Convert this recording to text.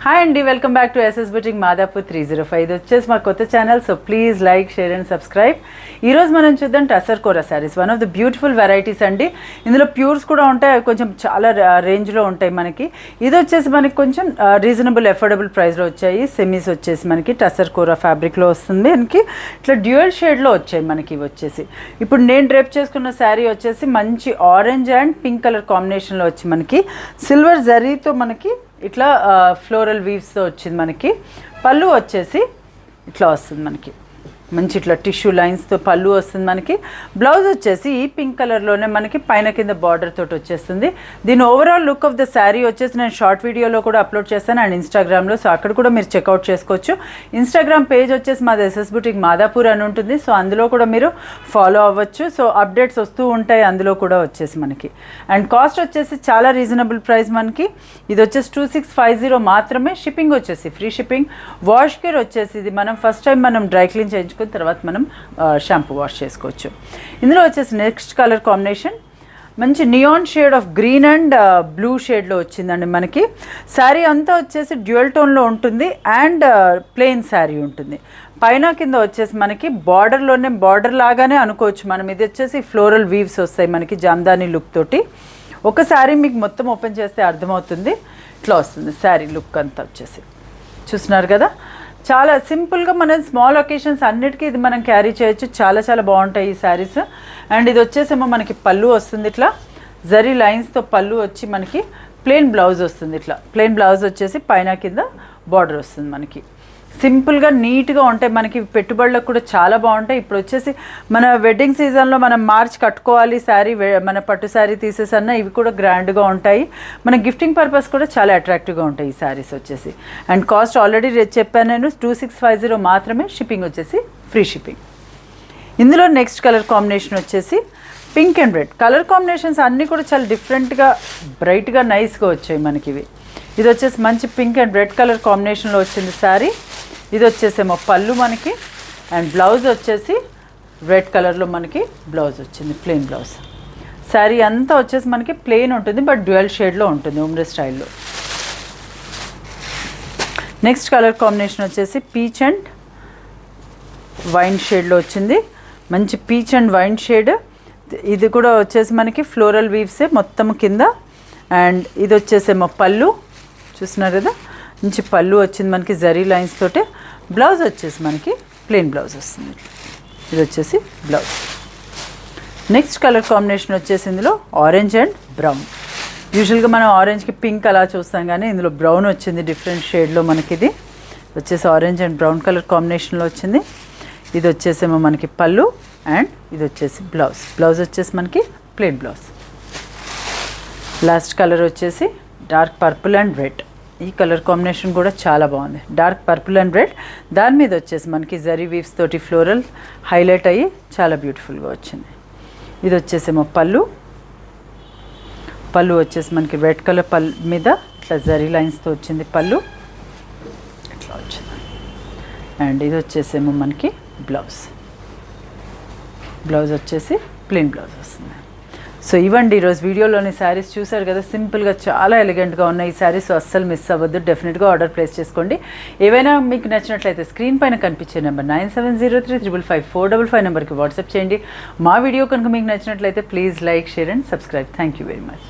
Hi అండి, welcome back to SS boutique Madapur 305. ఇది వచ్చేసి మా కొత్త channel. So please like, share and subscribe. ఈరోజు మనం చూద్దాం tussar kora saris. One of the beautiful varieties అండి. ఇందులో ప్యూర్స్ కూడా ఉంటాయి, అవి కొంచెం చాలా రేంజ్లో ఉంటాయి మనకి. ఇది వచ్చేసి మనకి కొంచెం రీజనబుల్ అఫోర్డబుల్ ప్రైస్లో వచ్చాయి. సెమీస్ వచ్చేసి మనకి టసర్ కోరా ఫ్యాబ్రిక్లో వస్తుంది. మనకి ఇట్లా డ్యూయల్ షేడ్లో వచ్చాయి మనకి. ఇవి వచ్చేసి ఇప్పుడు నేను డ్రేప్ చేసుకున్న శారీ వచ్చేసి మంచి ఆరెంజ్ అండ్ పింక్ కలర్ కాంబినేషన్లో వచ్చి మనకి సిల్వర్ జరీతో మనకి ఇట్లా ఫ్లోరల్ వీవ్స్తో వచ్చింది. మనకి పళ్ళు వచ్చేసి ఇట్లా వస్తుంది మనకి, మంచి ఇట్లా టిష్యూ లైన్స్తో పళ్ళు వస్తుంది మనకి. బ్లౌజ్ వచ్చేసి ఈ పింక్ కలర్లోనే మనకి పైన కింద బార్డర్ తోటి వచ్చేస్తుంది. దీని overall look of the sari వచ్చేసి నేను షార్ట్ వీడియోలో కూడా అప్లోడ్ చేస్తాను అండ్ ఇన్స్టాగ్రామ్లో. సో అక్కడ కూడా మీరు చెక్అవుట్ చేసుకోవచ్చు. ఇన్స్టాగ్రామ్ పేజ్ వచ్చేసి మాది ఎస్ఎస్ బుటిక్ మాదాపూర్ అని ఉంటుంది. సో అందులో కూడా మీరు ఫాలో అవ్వచ్చు. సో అప్డేట్స్ వస్తూ ఉంటాయి అందులో కూడా వచ్చేసి మనకి. అండ్ కాస్ట్ వచ్చేసి చాలా రీజనబుల్ ప్రైస్ మనకి. ఇది వచ్చేసి 2650 మాత్రమే. షిప్పింగ్ వచ్చేసి ఫ్రీ షిప్పింగ్. వాష్ కేర్ వచ్చేసి ఇది మనం ఫస్ట్ టైం మనం డ్రై క్లీన్ చేయించుకుని తర్వాత మనం షాంపూ వాష్ చేసుకోవచ్చు. ఇందులో వచ్చేసి నెక్స్ట్ కలర్ కాంబినేషన్ మంచి neon shade of green and blue షేడ్లో వచ్చిందండి మనకి. శారీ అంతా వచ్చేసి డ్యూయల్ టోన్లో ఉంటుంది అండ్ ప్లెయిన్ శారీ ఉంటుంది. పైన కింద వచ్చేసి మనకి బార్డర్లోనే బార్డర్ లాగానే అనుకోవచ్చు మనం. ఇది వచ్చేసి ఫ్లోరల్ వీవ్స్ వస్తాయి మనకి జామ్దాని లుక్ తోటి. ఒక శారీ మీకు మొత్తం ఓపెన్ చేస్తే అర్థమవుతుంది. ఇట్లా వస్తుంది శారీ లుక్ అంతా వచ్చేసి. చూస్తున్నారు కదా, చాలా సింపుల్గా మన స్మాల్ ఒకేషన్స్ అన్నిటికీ ఇది మనం క్యారీ చేయొచ్చు. చాలా చాలా బాగుంటాయి ఈ శారీస్. అండ్ ఇది వచ్చేసేమో మనకి పళ్ళు వస్తుంది, ఇట్లా జరీ లైన్స్తో పళ్ళు వచ్చి మనకి ప్లెయిన్ బ్లౌజ్ వస్తుంది. ఇట్లా ప్లెయిన్ బ్లౌజ్ వచ్చేసి పైన కింద బార్డర్ వస్తుంది మనకి. సింపుల్గా నీట్గా ఉంటాయి మనకి. పెట్టుబడులకు కూడా చాలా బాగుంటాయి. ఇప్పుడు వచ్చేసి మన వెడ్డింగ్ సీజన్లో మనం మార్చ్ కట్టుకోవాలి శారీ, మన పట్టు శారీ తీసేసన్నా ఇవి కూడా గ్రాండ్గా ఉంటాయి. మన గిఫ్టింగ్ పర్పస్ కూడా చాలా అట్రాక్టివ్గా ఉంటాయి ఈ శారీస్ వచ్చేసి. అండ్ కాస్ట్ ఆల్రెడీ చెప్పాను నేను, 2650 మాత్రమే. షిప్పింగ్ వచ్చేసి ఫ్రీ షిప్పింగ్. ఇందులో నెక్స్ట్ కలర్ కాంబినేషన్ వచ్చేసి pink and red. Colour combinations అన్నీ కూడా చాలా డిఫరెంట్గా బ్రైట్గా నైస్గా వచ్చాయి మనకి ఇవి. ఇది వచ్చేసి మంచి పింక్ అండ్ రెడ్ కలర్ కాంబినేషన్లో వచ్చింది శారీ. ఇది వచ్చేసేమో పళ్ళు మనకి అండ్ బ్లౌజ్ వచ్చేసి రెడ్ కలర్లో మనకి బ్లౌజ్ వచ్చింది, ప్లెయిన్ బ్లౌజ్. శారీ అంతా వచ్చేసి మనకి ప్లెయిన్ ఉంటుంది బట్ డ్యూయల్ షేడ్లో ఉంటుంది, ఉమ్రే స్టైల్లో. నెక్స్ట్ కలర్ కాంబినేషన్ వచ్చేసి పీచ్ అండ్ వైన్ షేడ్లో వచ్చింది. మంచి పీచ్ అండ్ వైన్ షేడ్. ఇది కూడా వచ్చేసి మనకి ఫ్లోరల్ వీవ్సే మొత్తం కింద. అండ్ ఇది వచ్చేసేమో పళ్ళు, చూస్తున్నారు కదా, మంచి పళ్ళు వచ్చింది మనకి జరీ లైన్స్ తోటి. బ్లౌజ్ వచ్చేసి మనకి ప్లెయిన్ బ్లౌజ్ వస్తుంది. ఇది వచ్చేసి బ్లౌజ్. నెక్స్ట్ కలర్ కాంబినేషన్ వచ్చేసి ఇందులో ఆరెంజ్ అండ్ బ్రౌన్. యూజువల్గా మనం ఆరెంజ్కి పింక్ అలా చూస్తాం, కానీ ఇందులో బ్రౌన్ వచ్చింది డిఫరెంట్ షేడ్లో మనకి. ఇది వచ్చేసి ఆరెంజ్ అండ్ బ్రౌన్ కలర్ కాంబినేషన్లో వచ్చింది. ఇది వచ్చేసేమో మనకి పళ్ళు అండ్ ఇది వచ్చేసి బ్లౌజ్. బ్లౌజ్ వచ్చేసి మనకి ప్లెయిన్ బ్లౌజ్. లాస్ట్ కలర్ వచ్చేసి డార్క్ పర్పుల్ అండ్ రెడ్. ఈ కలర్ కాంబినేషన్ కూడా చాలా బాగుంది, డార్క్ పర్పుల్ అండ్ రెడ్. దాని మీద వచ్చేసి మనకి జరీ వీవ్స్ తోటి ఫ్లోరల్ హైలైట్ అయ్యి చాలా బ్యూటిఫుల్గా వచ్చింది. ఇది వచ్చేసేమో పళ్ళు. పళ్ళు వచ్చేసి మనకి రెడ్ కలర్ పళ్ళు మీద ఇట్లా జరీ లైన్స్తో వచ్చింది పళ్ళు, ఇట్లా వచ్చింది. అండ్ ఇది వచ్చేసేమో మనకి బ్లౌజ్. బ్లౌజ్ వచ్చేసి ప్లెయిన్ బ్లౌజ్ వస్తుంది. సో ఇవ్వండి ఈరోజు వీడియోలోని శారీస్ చూసారు కదా, సింపుల్గా చాలా ఎలిగెంట్గా ఉన్నాయి ఈ శారీస్. అస్సలు మిస్ అవ్వద్దు, డెఫినెట్గా ఆర్డర్ ప్లేస్ చేసుకోండి. ఏవైనా మీకు నచ్చినట్లయితే స్క్రీన్ పైన కనిపించే నెంబర్ 9703555455 నెంబర్కి వాట్సాప్ చేయండి. మా వీడియో కనుక మీకు నచ్చినట్లయితే please like, share and subscribe. Thank you very much.